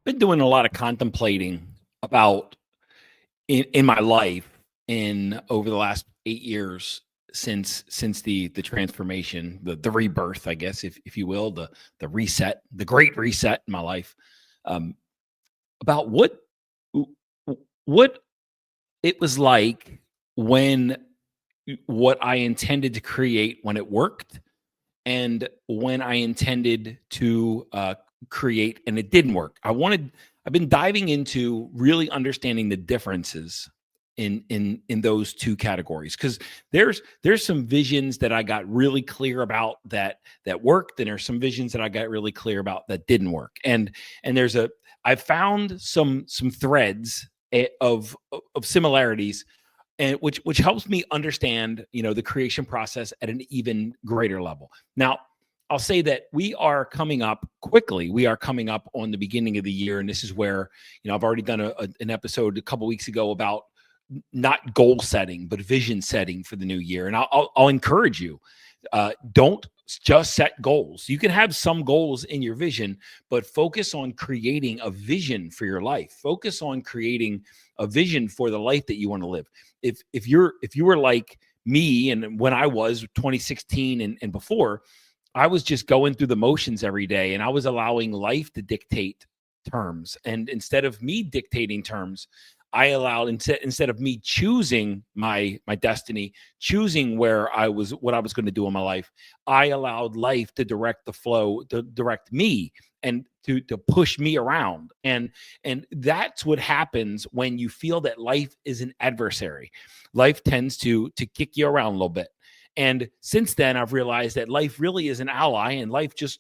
been doing a lot of contemplating about in my life in over the last 8 years since the transformation, the rebirth, I guess, if you will, the reset, the great reset in my life, um, about what it was like when what I intended to create when it worked and when I intended to create and it didn't work. I've been diving into really understanding the differences in those two categories because there's some visions that I got really clear about that worked, and there's some visions that I got really clear about that didn't work. And I found some threads of similarities, and which helps me understand, the creation process at an even greater level. Now, I'll say that we are coming up quickly. We are coming up on the beginning of the year, and this is where I've already done an episode a couple weeks ago about not goal setting but vision setting for the new year. And I'll encourage you, don't just set goals. You can have some goals in your vision, but focus on creating a vision for your life. Focus on creating a vision for the life that you want to live. If you were like me, and when I was 2016 and before, I was just going through the motions every day, and I was allowing life to dictate terms. And instead of me dictating terms, I allowed, instead of me choosing my destiny, choosing what I was going to do in my life, I allowed life to direct the flow, to direct me, and to push me around. And that's what happens when you feel that life is an adversary. Life tends to kick you around a little bit. And since then, I've realized that life really is an ally, and life just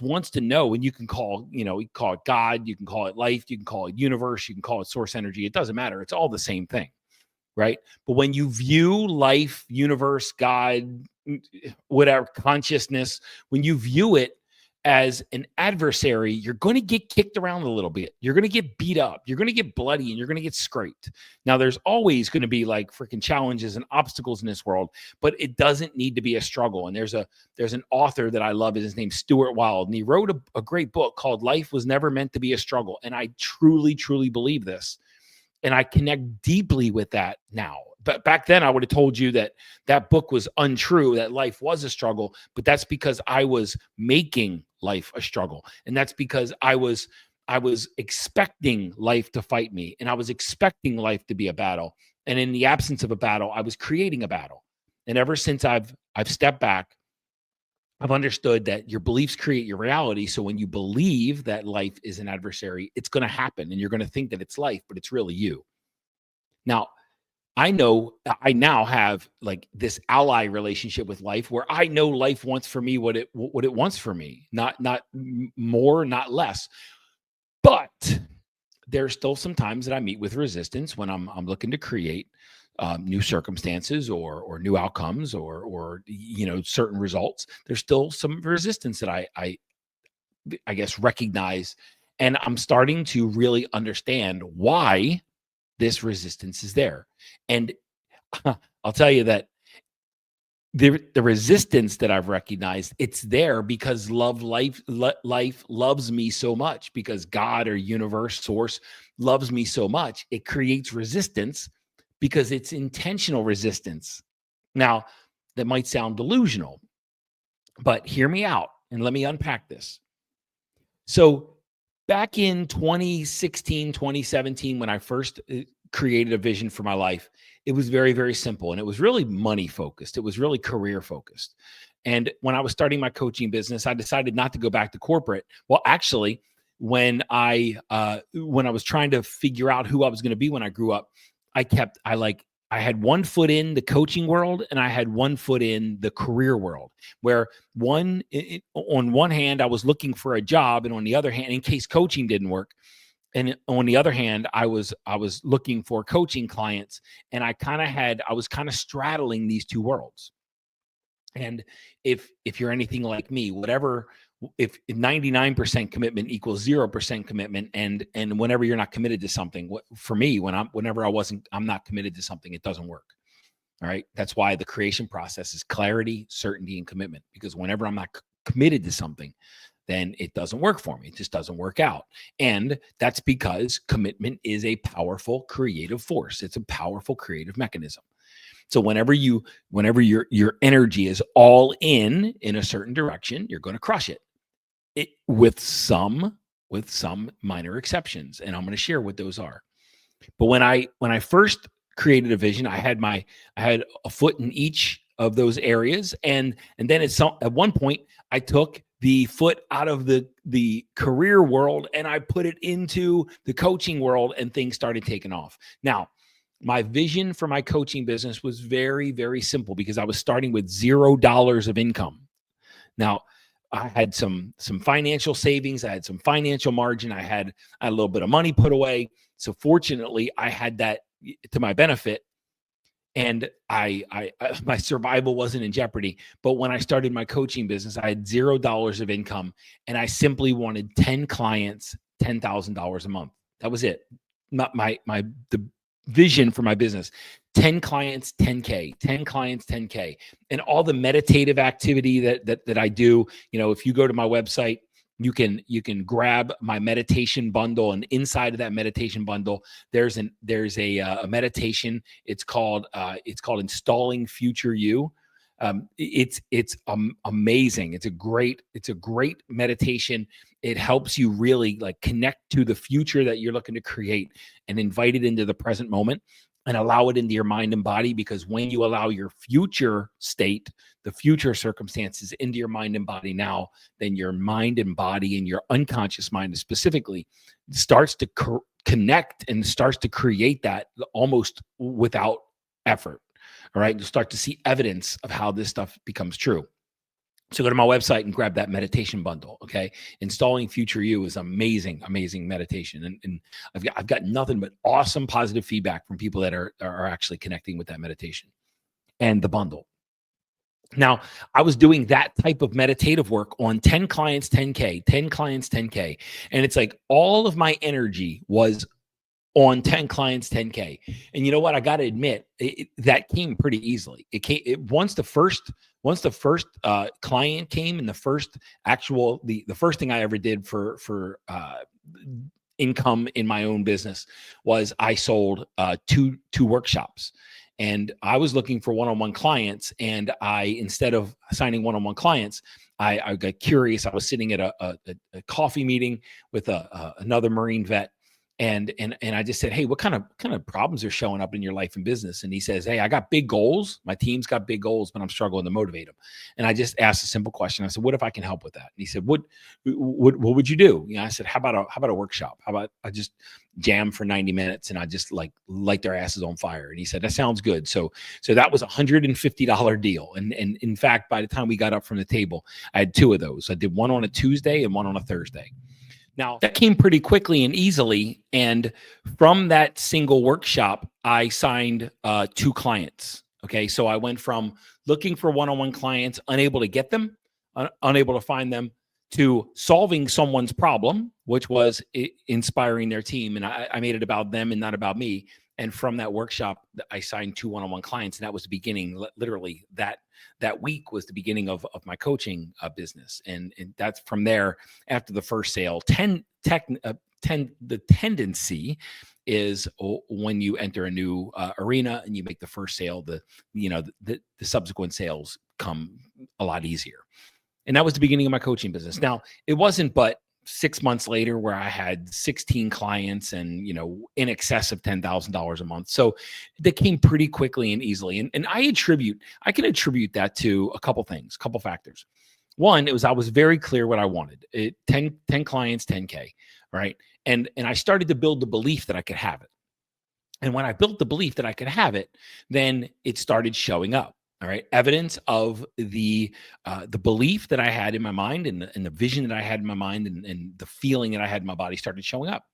wants to know. And you can call it God, you can call it life, you can call it universe, you can call it source energy. It doesn't matter. It's all the same thing, right? But when you view life, universe, God, whatever, consciousness, when you view it as an adversary, you're going to get kicked around a little bit. You're going to get beat up. You're going to get bloody, and you're going to get scraped. Now, there's always going to be like freaking challenges and obstacles in this world, but it doesn't need to be a struggle. And there's an author that I love. His name's Stuart Wilde, and he wrote a great book called Life Was Never Meant to Be a Struggle. And I truly, truly believe this. And I connect deeply with that now. But back then, I would have told you that book was untrue, that life was a struggle. But that's because I was making life a struggle. And that's because I was expecting life to fight me, and I was expecting life to be a battle. And in the absence of a battle, I was creating a battle. And ever since I've stepped back, I've understood that your beliefs create your reality. So when you believe that life is an adversary, it's going to happen, and you're going to think that it's life, but it's really you. Now, I know I now have like this ally relationship with life, where I know life wants for me what it wants for me, not more, not less. But there's still some times that I meet with resistance when I'm looking to create new circumstances or new outcomes or certain results. There's still some resistance that I guess recognize, and I'm starting to really understand why this resistance is there. And I'll tell you that the resistance that I've recognized, it's there because life loves me so much, because God or universe, source loves me so much. It creates resistance because it's intentional resistance. Now, that might sound delusional, but hear me out and let me unpack this. So back in 2016, 2017, when I first created a vision for my life, it was very, very simple. And it was really money focused. It was really career focused. And when I was starting my coaching business, I decided not to go back to corporate. Well, actually, when I was trying to figure out who I was going to be when I grew up, I had one foot in the coaching world and I had one foot in the career world, where on one hand, I was looking for a job, and on the other hand, in case coaching didn't work, and on the other hand, I was looking for coaching clients, and I was kind of straddling these two worlds. And if you're anything like me, if 99% commitment equals 0% commitment, and whenever you're not committed to something, for me, I'm not committed to something, it doesn't work. All right. That's why the creation process is clarity, certainty, and commitment, because whenever I'm not committed to something, then it doesn't work for me. It just doesn't work out. And that's because commitment is a powerful creative force. It's a powerful creative mechanism. So whenever your energy is all in a certain direction, you're going to crush it. With some minor exceptions, and I'm going to share what those are. But when I first created a vision, I had a foot in each of those areas, and then at one point I took the foot out of the career world and I put it into the coaching world, and things started taking off. Now, my vision for my coaching business was very, very simple because I was starting with $0 of income. Now, I had some financial savings. I had some financial margin. I had a little bit of money put away. So fortunately, I had that to my benefit, and my survival wasn't in jeopardy. But when I started my coaching business, I had $0 of income, and I simply wanted 10 clients, $10,000 a month. That was it. The vision for my business: 10 clients, 10K, 10 clients, 10K. And all the meditative activity that I do, if you go to my website, you can grab my meditation bundle, and inside of that meditation bundle, there's a meditation. It's called Installing Future You. It's amazing. It's a great meditation. It helps you really connect to the future that you're looking to create and invite it into the present moment and allow it into your mind and body. Because when you allow your future state, the future circumstances into your mind and body now, then your mind and body and your unconscious mind specifically starts to connect and starts to create that almost without effort. All right. You start to see evidence of how this stuff becomes true. So go to my website and grab that meditation bundle. Okay. Installing Future You is amazing meditation. And I've got nothing but awesome positive feedback from people that are actually connecting with that meditation and the bundle. Now, I was doing that type of meditative work on 10 clients, 10K, 10 clients, 10K. And it's like all of my energy was on 10 clients, 10K. And you know what? I got to admit, that came pretty easily. Once the first client came, and the first thing I ever did for income in my own business was I sold two workshops. And I was looking for one-on-one clients, and instead of signing one-on-one clients, I got curious. I was sitting at a coffee meeting with another Marine vet. And I just said, hey, what kind of problems are showing up in your life and business? And he says, hey, I got big goals. My team's got big goals, but I'm struggling to motivate them. And I just asked a simple question. I said, what if I can help with that? And he said, what would you do? I said, how about a workshop? How about I just jam for 90 minutes and I just light their asses on fire? And he said, that sounds good. So that was $150 deal. And in fact, by the time we got up from the table, I had two of those. I did one on a Tuesday and one on a Thursday. Now, that came pretty quickly and easily. And from that single workshop, I signed 2 clients. Okay. So I went from looking for one-on-one clients, unable to get them, unable to find them, to solving someone's problem, which was inspiring their team. And I made it about them and not about me. And from that workshop, I signed 2 one-on-one clients. And that was the beginning. Literally that week was the beginning of my coaching business. And that's from there. After the first sale, the tendency is when you enter a new arena and you make the first sale, the subsequent sales come a lot easier. And that was the beginning of my coaching business. Now, it wasn't but 6 months later where I had 16 clients and, in excess of $10,000 a month. So that came pretty quickly and easily. And I can attribute that to a couple things, couple factors. One, I was very clear what I wanted. 10 clients, 10K, right? And I started to build the belief that I could have it. And when I built the belief that I could have it, then it started showing up. All right. Evidence of the belief that I had in my mind and the vision that I had in my mind and the feeling that I had in my body started showing up.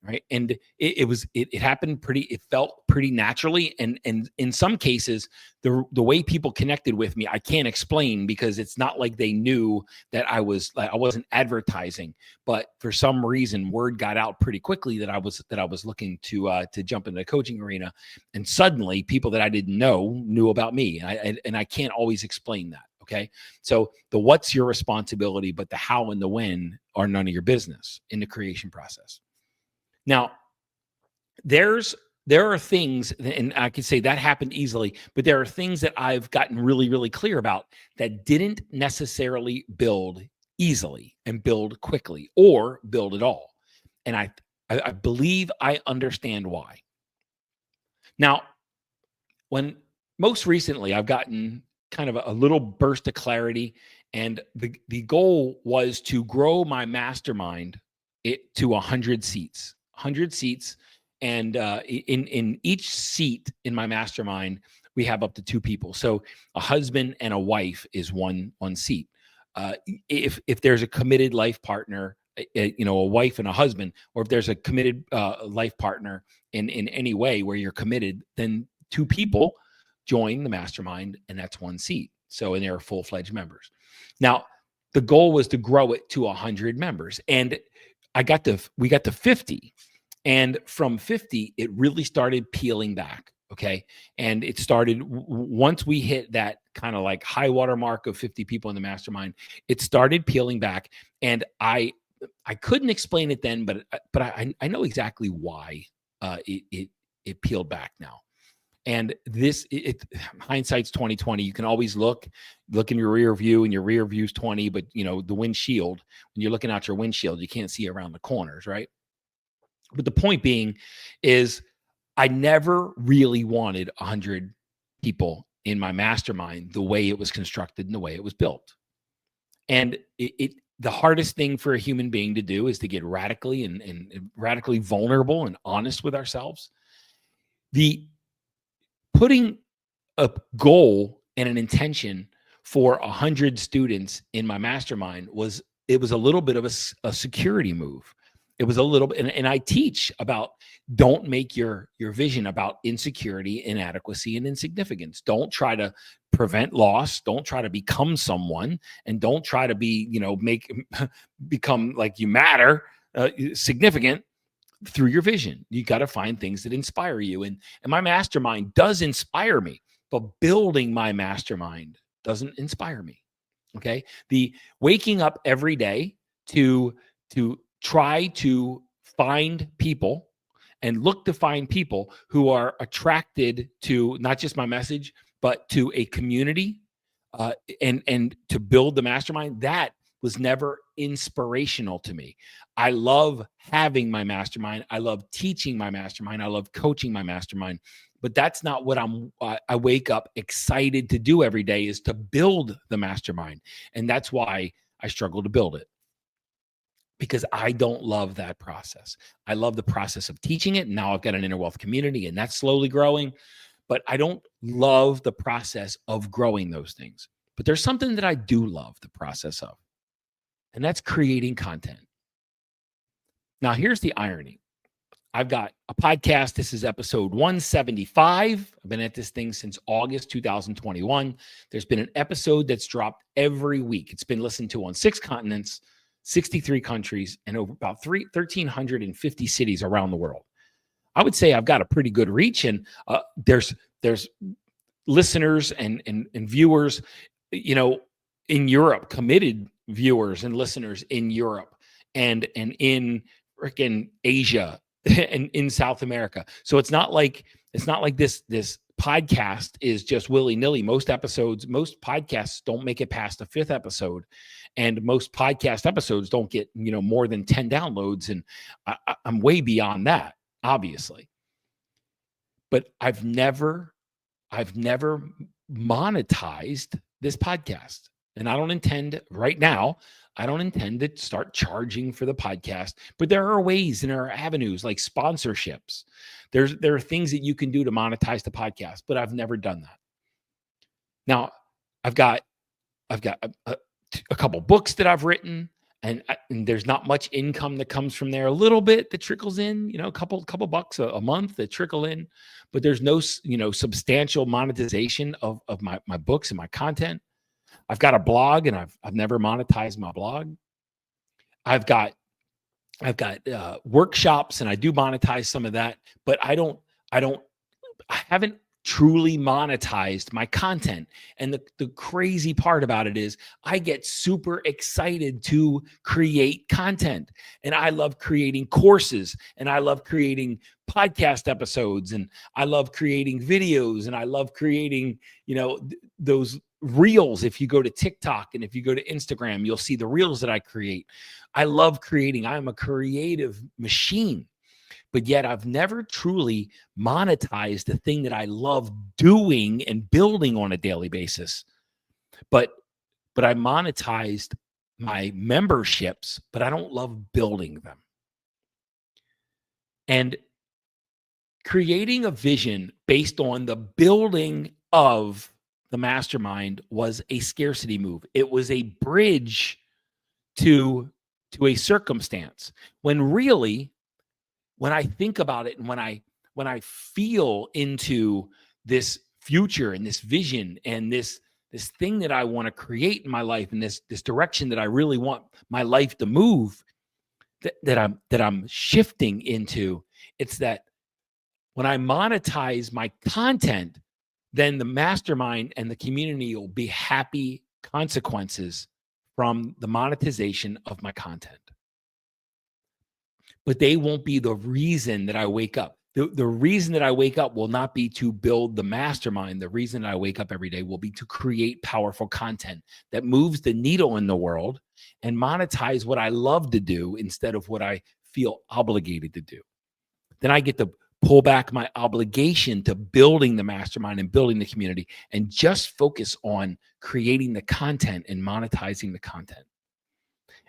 Right. And it happened it felt pretty naturally. And in some cases, the way people connected with me, I can't explain, because it's not like they knew that I wasn't advertising, but for some reason, word got out pretty quickly that I was looking to jump into the coaching arena. And suddenly people that I didn't know knew about me. And I can't always explain that. Okay. So the what's your responsibility, but the how and the when are none of your business in the creation process. Now, there are things, and I can say that happened easily, but there are things that I've gotten really, really clear about that didn't necessarily build easily and build quickly or build at all. And I believe I understand why. Now, when most recently I've gotten kind of a little burst of clarity, and the goal was to grow my mastermind it to 100 seats, 100 seats. And in each seat in my mastermind, we have up to two people. So a husband and a wife is one seat. If there's a committed life partner, a wife and a husband, or if there's a committed life partner in any way where you're committed, then two people join the mastermind, and that's one seat. So, and they're full-fledged members. Now, the goal was to grow it to 100 members, and we got to 50, and from 50, it really started peeling back. Okay, and it started once we hit that kind of like high water mark of 50 people in the mastermind. It started peeling back, and I couldn't explain it then, but I know exactly why it peeled back now. And hindsight's 2020. You can always look in your rear view, and your rear view's 20, but the windshield, when you're looking out your windshield, you can't see around the corners, right? But the point being is I never really wanted 100 people in my mastermind the way it was constructed and the way it was built. And the hardest thing for a human being to do is to get radically and radically vulnerable and honest with ourselves. The putting a goal and an intention for 100 students in my mastermind was a little bit of a security move. It was a little bit, and I teach about don't make your vision about insecurity, inadequacy, and insignificance. Don't try to prevent loss. Don't try to become someone, and don't try to become like you matter, significant through your vision. You got to find things that inspire you. And my mastermind does inspire me, but building my mastermind doesn't inspire me. Okay. The waking up every day to try to find people and look to find people who are attracted to not just my message, but to a community, and to build the mastermind, that was never inspirational to me. I love having my mastermind. I love teaching my mastermind. I love coaching my mastermind. But that's not what I wake up excited to do every day, is to build the mastermind. And that's why I struggle to build it, because I don't love that process. I love the process of teaching it. Now I've got an inner wealth community, and that's slowly growing, but I don't love the process of growing those things. But there's something that I do love the process of, and that's creating content. Now, here's the irony. I've got a podcast. This is episode 175. I've been at this thing since August 2021. There's been an episode that's dropped every week. It's been listened to on 6 continents, 63 countries, and over about 1,350 cities around the world. I would say I've got a pretty good reach, and there's listeners and viewers, in Europe, committed viewers and listeners in Europe and in freaking Asia and in South America. So it's not like this podcast is just willy-nilly. Most podcasts don't make it past the 5th episode, and most podcast episodes don't get more than 10 downloads, and I'm way beyond that, obviously. But I've never monetized this podcast, and I don't intend right now. I don't intend to start charging for the podcast, but there are ways and there are avenues like sponsorships. There are things that you can do to monetize the podcast, but I've never done that. Now, I've got a couple books that I've written, and there's not much income that comes from there. A little bit that trickles in, a couple bucks a month that trickle in, but there's no substantial monetization of my books and my content. I've got a blog, and I've never monetized my blog. I've got workshops, and I do monetize some of that, but I haven't truly monetized my content. And the crazy part about it is I get super excited to create content. And I love creating courses, and I love creating podcast episodes, and I love creating videos, and I love creating, those reels. If you go to TikTok and if you go to Instagram, you'll see the reels that I create. I love creating. I'm a creative machine. But yet I've never truly monetized the thing that I love doing and building on a daily basis. But I monetized my memberships, but I don't love building them. And creating a vision based on the building of the mastermind was a scarcity move. It was a bridge to a circumstance, when really, when I think about it, and when I feel into this future and this vision and this thing that I want to create in my life, and this direction that I really want my life to move, that I'm shifting into, it's that when I monetize my content, then the mastermind and the community will be happy consequences from the monetization of my content. But they won't be the reason that I wake up. The reason that I wake up will not be to build the mastermind. The reason that I wake up every day will be to create powerful content that moves the needle in the world and monetize what I love to do instead of what I feel obligated to do. Then I get to pull back my obligation to building the mastermind and building the community, and just focus on creating the content and monetizing the content.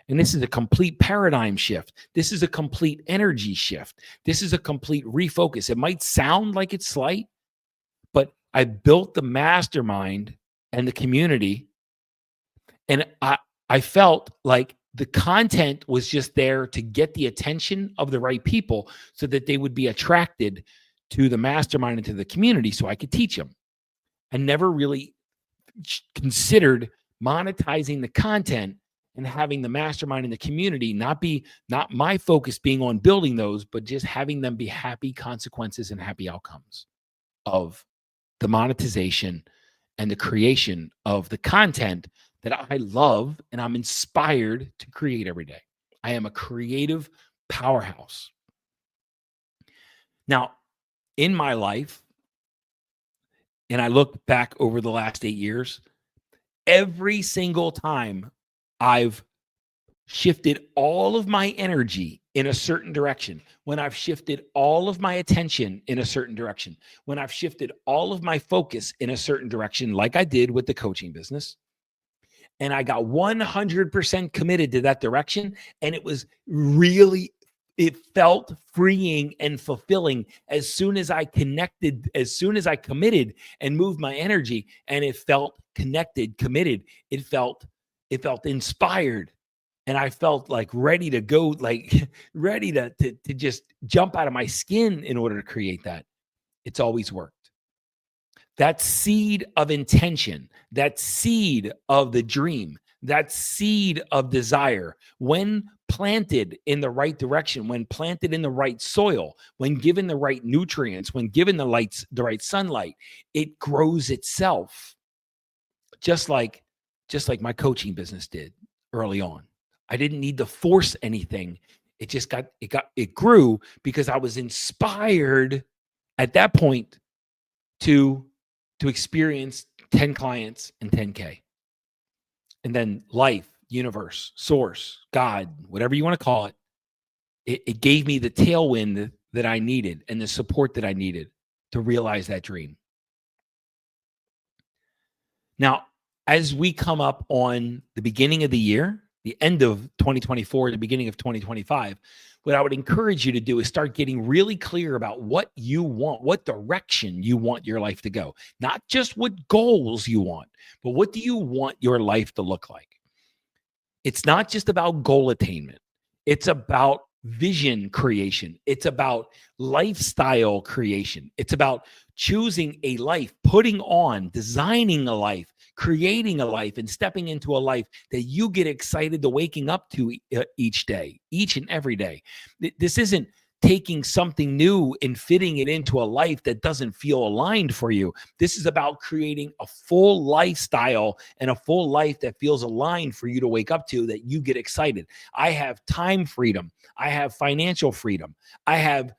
And this is a complete paradigm shift. This is a complete energy shift. This is a complete refocus. It might sound like it's slight, but I built the mastermind and the community, and I felt like the content was just there to get the attention of the right people so that they would be attracted to the mastermind and to the community so I could teach them. I never really considered monetizing the content and having the mastermind and the community not my focus being on building those, but just having them be happy consequences and happy outcomes of the monetization and the creation of the content that I love and I'm inspired to create every day. I am a creative powerhouse. Now, in my life, and I look back over the last 8 years, every single time I've shifted all of my energy in a certain direction, when I've shifted all of my attention in a certain direction, when I've shifted all of my focus in a certain direction, like I did with the coaching business, and I got 100% committed to that direction, and it felt freeing and fulfilling as soon as I committed and moved my energy, and it felt connected, committed. It felt inspired. And I felt like ready to go, like ready to just jump out of my skin in order to create that. It's always worked. That seed of intention, that seed of the dream, that seed of desire, when planted in the right direction, when planted in the right soil, when given the right nutrients, when given the right sunlight, it grows itself. Just like my coaching business did early on. I didn't need to force anything. It grew because I was inspired at that point to experience 10 clients and 10K. And then life, universe, source, God, whatever you want to call it, it gave me the tailwind that I needed and the support that I needed to realize that dream. Now, as we come up on the beginning of the year, the end of 2024, the beginning of 2025, what I would encourage you to do is start getting really clear about what you want, what direction you want your life to go. Not just what goals you want, but what do you want your life to look like? It's not just about goal attainment. It's about vision creation. It's about lifestyle creation. It's about choosing a life, designing a life, creating a life, and stepping into a life that you get excited to waking up to each day, each and every day. This isn't taking something new and fitting it into a life that doesn't feel aligned for you. This is about creating a full lifestyle and a full life that feels aligned for you to wake up to, that you get excited. I have time freedom. I have financial freedom. I have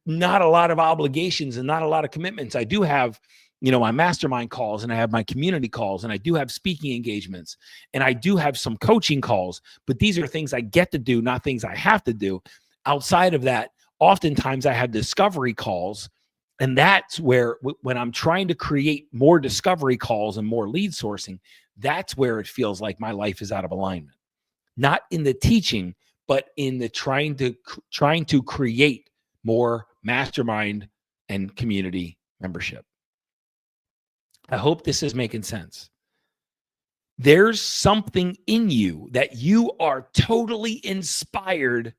not a lot of obligations and not a lot of commitments. I do have, my mastermind calls, and I have my community calls, and I do have speaking engagements, and I do have some coaching calls, but these are things I get to do, not things I have to do. Outside of that, oftentimes I have discovery calls, and that's where, when I'm trying to create more discovery calls and more lead sourcing, that's where it feels like my life is out of alignment. Not in the teaching, but in the trying to create more mastermind and community membership. I hope this is making sense. There's something in you that you are totally inspired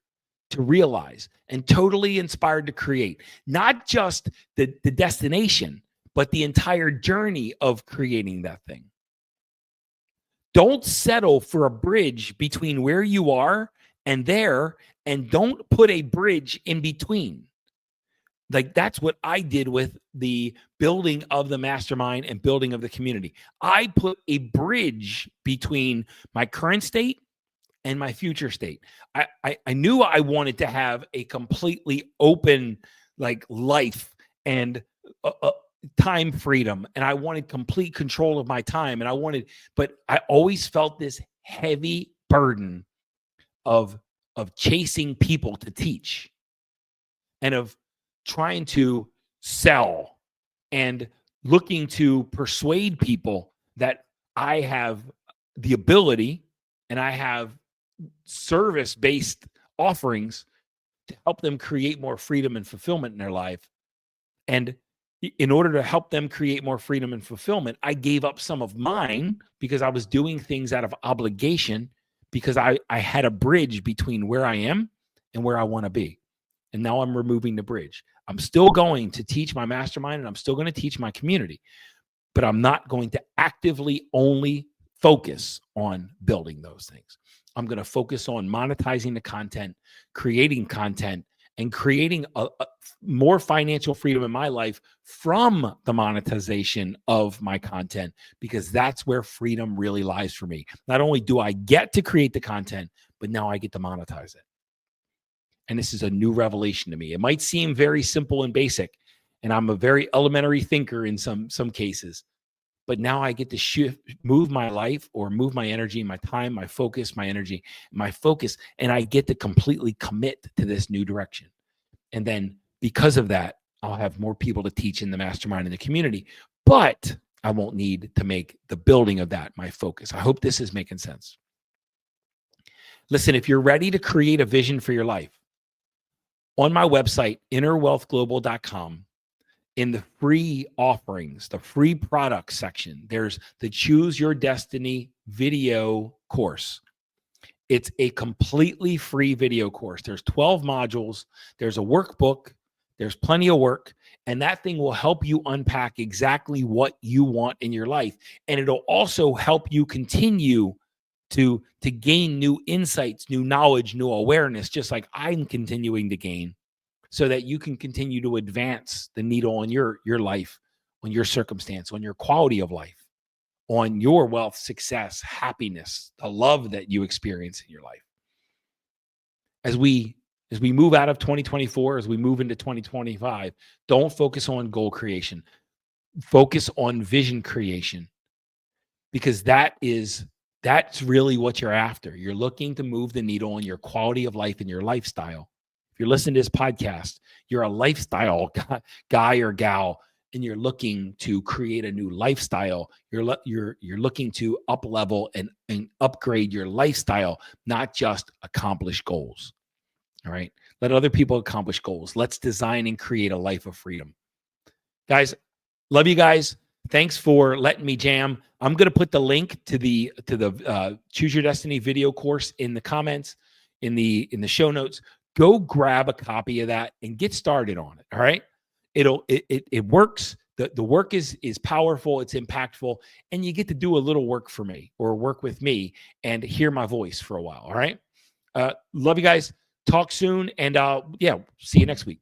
to realize and totally inspired to create. Not just the destination, but the entire journey of creating that thing. Don't settle for a bridge between where you are and there, and don't put a bridge in between. Like, that's what I did with the building of the mastermind and building of the community. I put a bridge between my current state and my future state. I knew I wanted to have a completely open, life and time freedom, and I wanted complete control of my time, but I always felt this heavy burden of chasing people to teach, and of trying to sell and looking to persuade people that I have the ability and I have service-based offerings to help them create more freedom and fulfillment in their life. And in order to help them create more freedom and fulfillment, I gave up some of mine because I was doing things out of obligation, because I had a bridge between where I am and where I want to be. And now I'm removing the bridge. I'm still going to teach my mastermind, and I'm still going to teach my community, but I'm not going to actively only focus on building those things. I'm going to focus on monetizing the content, creating content, and creating a more financial freedom in my life from the monetization of my content, because that's where freedom really lies for me. Not only do I get to create the content, but now I get to monetize it. And this is a new revelation to me. It might seem very simple and basic, and I'm a very elementary thinker in some cases, but now I get to move my life, or move my energy, my time, my focus, and I get to completely commit to this new direction. And then because of that, I'll have more people to teach in the mastermind and the community, but I won't need to make the building of that my focus. I hope this is making sense. Listen, if you're ready to create a vision for your life, on my website, innerwealthglobal.com, in the free offerings, the free products section, there's the Choose Your Destiny video course. It's a completely free video course. There's 12 modules. There's a workbook. There's plenty of work. And that thing will help you unpack exactly what you want in your life. And it'll also help you continue to gain new insights, new knowledge, new awareness, just like I'm continuing to gain, so that you can continue to advance the needle on your life, on your circumstance, on your quality of life, on your wealth, success, happiness, the love that you experience in your life. As we move out of 2024, as we move into 2025, don't focus on goal creation. Focus on vision creation, because that's really what you're after. You're looking to move the needle on your quality of life and your lifestyle. If you're listening to this podcast, you're a lifestyle guy or gal, and you're looking to create a new lifestyle. You're looking to up level and upgrade your lifestyle, not just accomplish goals. All right. Let other people accomplish goals. Let's design and create a life of freedom. Guys, love you guys. Thanks for letting me jam. I'm going to put the link to the Choose Your Destiny video course in the comments, in the show notes. Go grab a copy of that and get started on it. All right. It works. The work is powerful. It's impactful. And you get to do a little work for me, or work with me, and hear my voice for a while. All right. Love you guys. Talk soon, and yeah, see you next week.